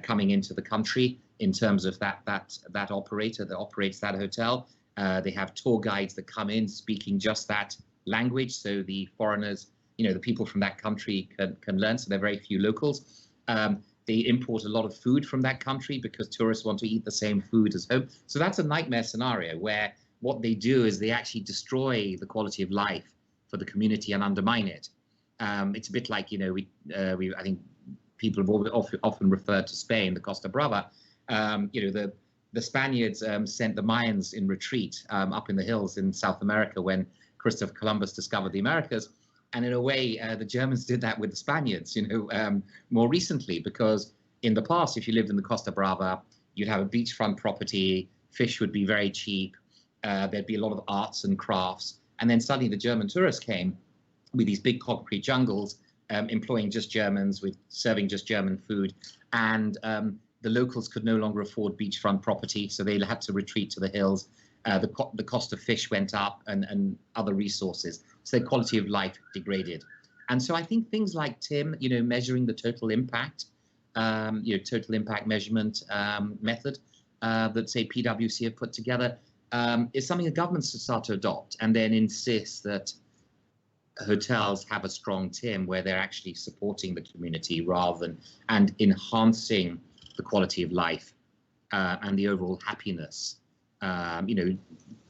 coming into the country in terms of that operator that operates that hotel. They have tour guides that come in speaking just that language, so the foreigners, the people from that country can learn. So there are very few locals. They import a lot of food from that country because tourists want to eat the same food as home. So that's a nightmare scenario where what they do is they actually destroy the quality of life for the community and undermine it. It's a bit like, I think people have often referred to Spain, the Costa Brava. The Spaniards sent the Mayans in retreat up in the hills in South America when Christopher Columbus discovered the Americas. And in a way, the Germans did that with the Spaniards, more recently, because in the past, if you lived in the Costa Brava, you'd have a beachfront property, fish would be very cheap, there'd be a lot of arts and crafts. And then suddenly the German tourists came with these big concrete jungles, employing just Germans, with serving just German food. And the locals could no longer afford beachfront property, so they had to retreat to the hills. The cost of fish went up and other resources, so their quality of life degraded. And so I think things like TIM, measuring the total impact, total impact measurement method that, say, PwC have put together, is something that governments should start to adopt, and then insist that hotels have a strong TIM where they're actually supporting the community rather than and enhancing the quality of life and the overall happiness.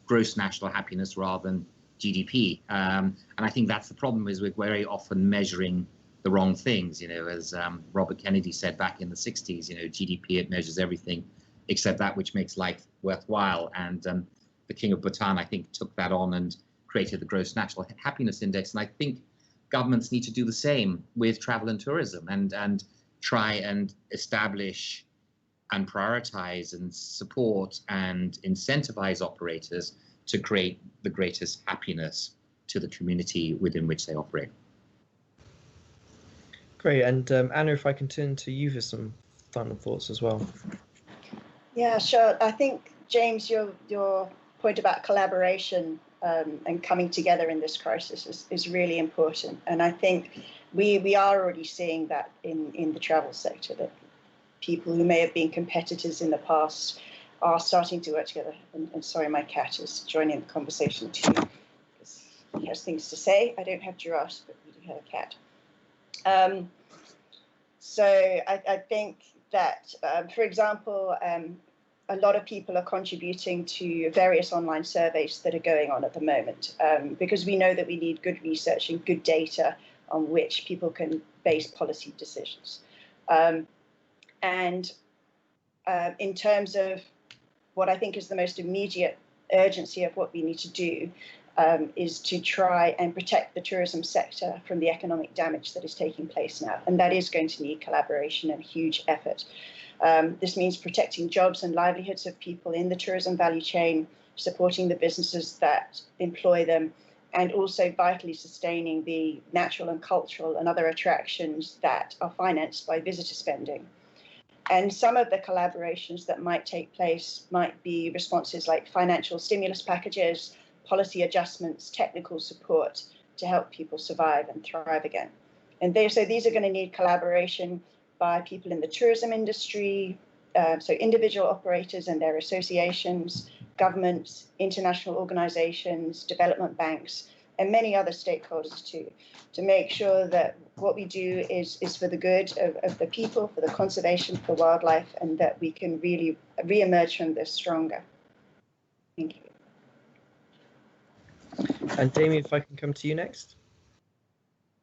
Gross national happiness rather than GDP. And I think that's the problem, is we're very often measuring the wrong things. As Robert Kennedy said back in the 60s, GDP, it measures everything except that which makes life worthwhile. And the King of Bhutan, I think, took that on and created the Gross National Happiness Index. And I think governments need to do the same with travel and tourism and try and establish and prioritize and support and incentivize operators to create the greatest happiness to the community within which they operate. Great. And Anna, if I can turn to you for some final thoughts as well. Yeah, sure. I think, James, your point about collaboration and coming together in this crisis is really important. And I think we are already seeing that in the travel sector, that people who may have been competitors in the past are starting to work together. And sorry, my cat is joining the conversation too, because he has things to say. I don't have giraffes, but we do have a cat. So I think that, for example, a lot of people are contributing to various online surveys that are going on at the moment, because we know that we need good research and good data on which people can base policy decisions. And in terms of what I think is the most immediate urgency of what we need to do, is to try and protect the tourism sector from the economic damage that is taking place now. And that is going to need collaboration and huge effort. This means protecting jobs and livelihoods of people in the tourism value chain, supporting the businesses that employ them, and also vitally sustaining the natural and cultural and other attractions that are financed by visitor spending. And some of the collaborations that might take place might be responses like financial stimulus packages, policy adjustments, technical support to help people survive and thrive again. And so these are going to need collaboration by people in the tourism industry, so individual operators and their associations, governments, international organizations, development banks, and many other stakeholders too, to make sure that what we do is for the good of the people, for the conservation, for wildlife, and that we can really re-emerge from this stronger. Thank you. And Damien, if I can come to you next.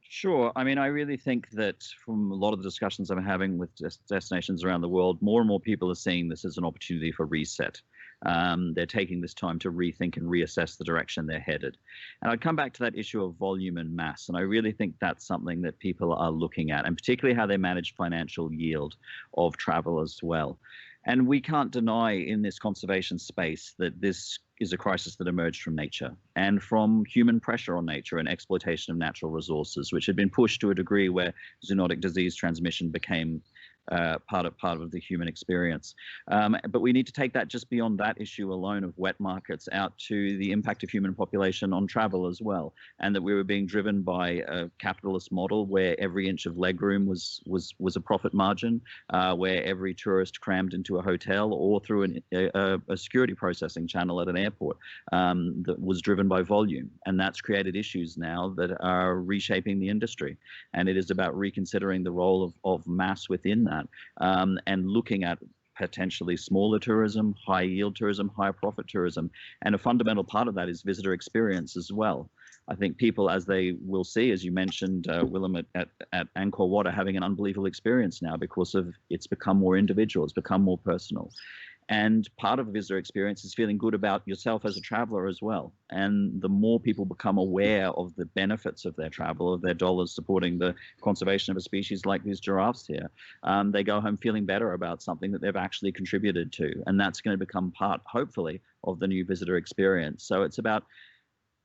Sure. I mean, I really think that from a lot of the discussions I'm having with destinations around the world, more and more people are seeing this as an opportunity for reset. They're taking this time to rethink and reassess the direction they're headed. And I'd come back to that issue of volume and mass. And I really think that's something that people are looking at, and particularly how they manage financial yield of travel as well. And we can't deny in this conservation space that this is a crisis that emerged from nature and from human pressure on nature and exploitation of natural resources, which had been pushed to a degree where zoonotic disease transmission became part of the human experience. But we need to take that just beyond that issue alone of wet markets out to the impact of human population on travel as well, and that we were being driven by a capitalist model where every inch of legroom was a profit margin, where every tourist crammed into a hotel or through a security processing channel at an airport that was driven by volume. And that's created issues now that are reshaping the industry. And it is about reconsidering the role of mass within that, and looking at potentially smaller tourism, high yield tourism, high profit tourism. And a fundamental part of that is visitor experience as well. I think people, as they will see, as you mentioned, Willem, at Angkor Wat, are having an unbelievable experience now because of it's become more individual, it's become more personal. And part of visitor experience is feeling good about yourself as a traveler as well. And the more people become aware of the benefits of their travel, of their dollars supporting the conservation of a species like these giraffes here, they go home feeling better about something that they've actually contributed to. And that's going to become part, hopefully, of the new visitor experience. So it's about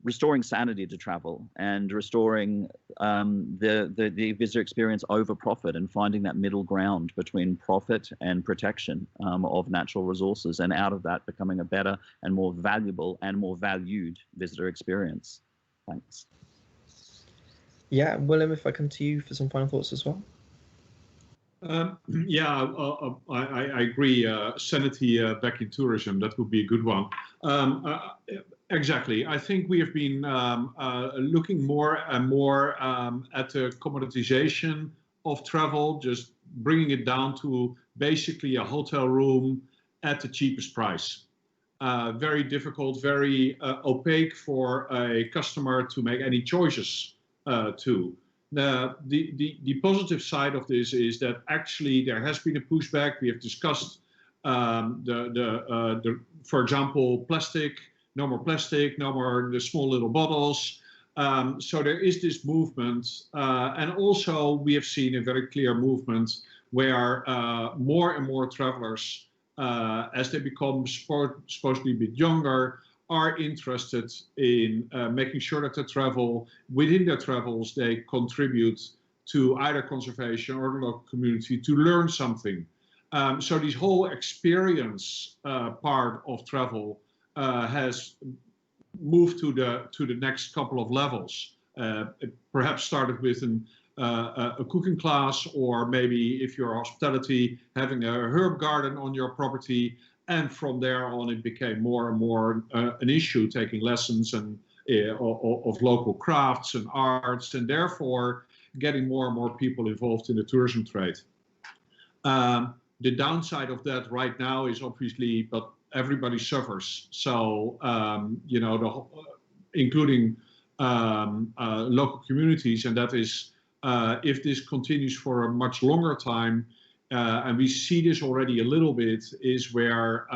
restoring sanity to travel and restoring the visitor experience over profit, and finding that middle ground between profit and protection of natural resources, and out of that becoming a better and more valuable and more valued visitor experience. Thanks. Yeah, Willem, if I come to you for some final thoughts as well. Yeah, I agree. Sanity back in tourism, that would be a good one. Exactly. I think we have been looking more and more at the commoditization of travel, just bringing it down to basically a hotel room at the cheapest price. Very difficult, very opaque for a customer to make any choices to. The positive side of this is that actually there has been a pushback. We have discussed for example, plastic. No more plastic, no more the small little bottles. So there is this movement. And also we have seen a very clear movement where more and more travelers, as they become supposedly a bit younger, are interested in making sure that within their travels, they contribute to either conservation or the local community to learn something. So this whole experience part of travel has moved to the next couple of levels. It perhaps started with a cooking class, or maybe if you're hospitality, having a herb garden on your property. And from there on, it became more and more an issue, taking lessons and of local crafts and arts, and therefore getting more and more people involved in the tourism trade. The downside of that right now is obviously, but everybody suffers. So, including local communities, and that is if this continues for a much longer time, and we see this already a little bit, is where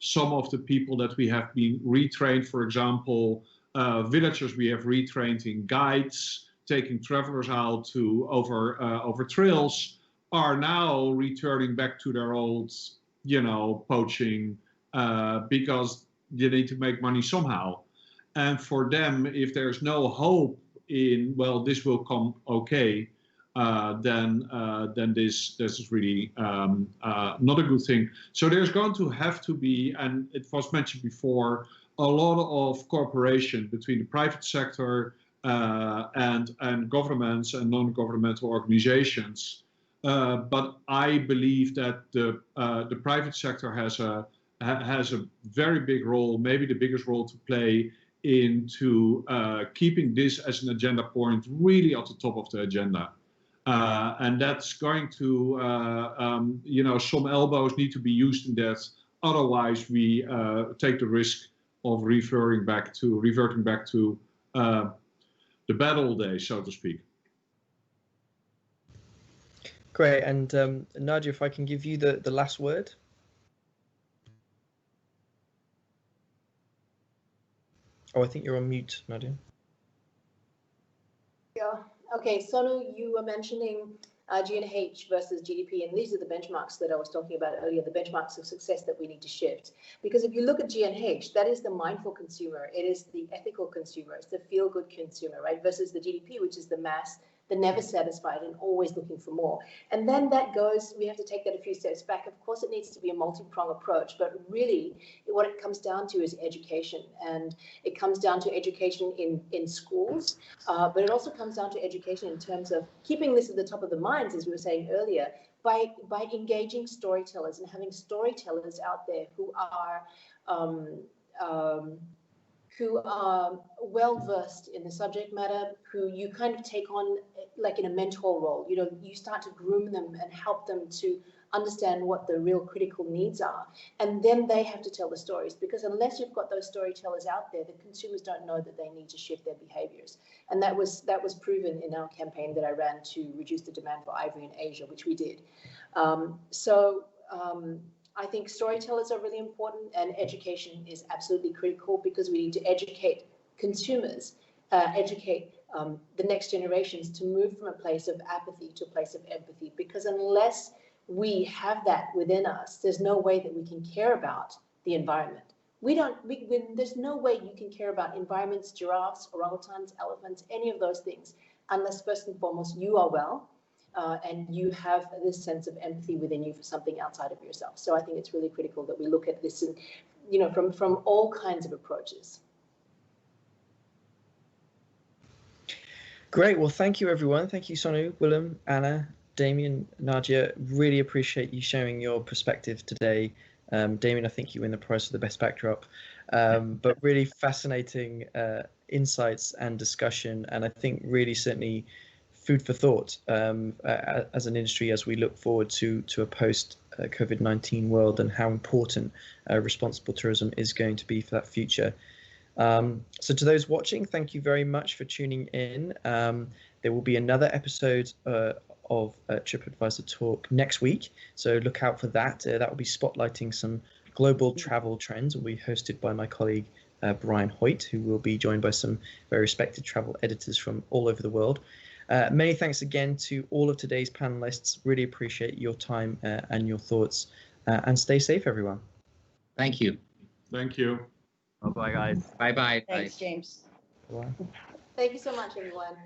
some of the people that we have been retrained, for example, villagers we have retrained in guides, taking travelers out to over trails, are now returning back to their old, poaching, because you need to make money somehow. And for them, if there's no hope in, well, this will come okay, then this is really not a good thing. So there's going to have to be, and it was mentioned before, a lot of cooperation between the private sector and governments and non-governmental organizations. But I believe that the private sector has a very big role, maybe the biggest role to play into keeping this as an agenda point really at the top of the agenda. And that's going to, some elbows need to be used in that. Otherwise, we take the risk of reverting back to the bad old days, so to speak. Great. And Nadia, if I can give you the last word. Oh, I think you're on mute, Nadia. Yeah. Okay, Sonu, you were mentioning GNH versus GDP, and these are the benchmarks that I was talking about earlier, the benchmarks of success that we need to shift. Because if you look at GNH, that is the mindful consumer, it is the ethical consumer, it's the feel-good consumer, right? Versus the GDP, which is the mass, the never satisfied and always looking for more. And then that goes, we have to take that a few steps back. Of course, it needs to be a multi-pronged approach, but really what it comes down to is education. And it comes down to education in schools, but it also comes down to education in terms of keeping this at the top of the minds, as we were saying earlier, by engaging storytellers and having storytellers out there who are well-versed in the subject matter, who you kind of take on like in a mentor role. You know, you start to groom them and help them to understand what the real critical needs are. And then they have to tell the stories, because unless you've got those storytellers out there, the consumers don't know that they need to shift their behaviors. And that was proven in our campaign that I ran to reduce the demand for ivory in Asia, which we did. I think storytellers are really important, and education is absolutely critical, because we need to educate consumers, educate the next generations to move from a place of apathy to a place of empathy, because unless we have that within us, there's no way that we can care about the environment. There's no way you can care about environments, giraffes, orangutans, elephants, any of those things, unless first and foremost you are well, and you have this sense of empathy within you for something outside of yourself. So I think it's really critical that we look at this, and, you know, from all kinds of approaches. Great. Well, thank you, everyone. Thank you, Sonu, Willem, Anna, Damien, Nadia. Really appreciate you sharing your perspective today. Damien, I think you win the prize for the best backdrop. But really fascinating insights and discussion, and I think really certainly food for thought as an industry as we look forward to a post COVID-19 world, and how important responsible tourism is going to be for that future. So to those watching, thank you very much for tuning in. There will be another episode of Tripadvisor Talk next week, so look out for that. That will be spotlighting some global travel trends. Will be hosted by my colleague Brian Hoyt, who will be joined by some very respected travel editors from all over the world. Many thanks again to all of today's panelists. Really appreciate your time and your thoughts, and stay safe, everyone. Thank you. Thank you. Bye-bye, guys. Bye-bye. Thanks, James. Bye. Thank you so much, everyone.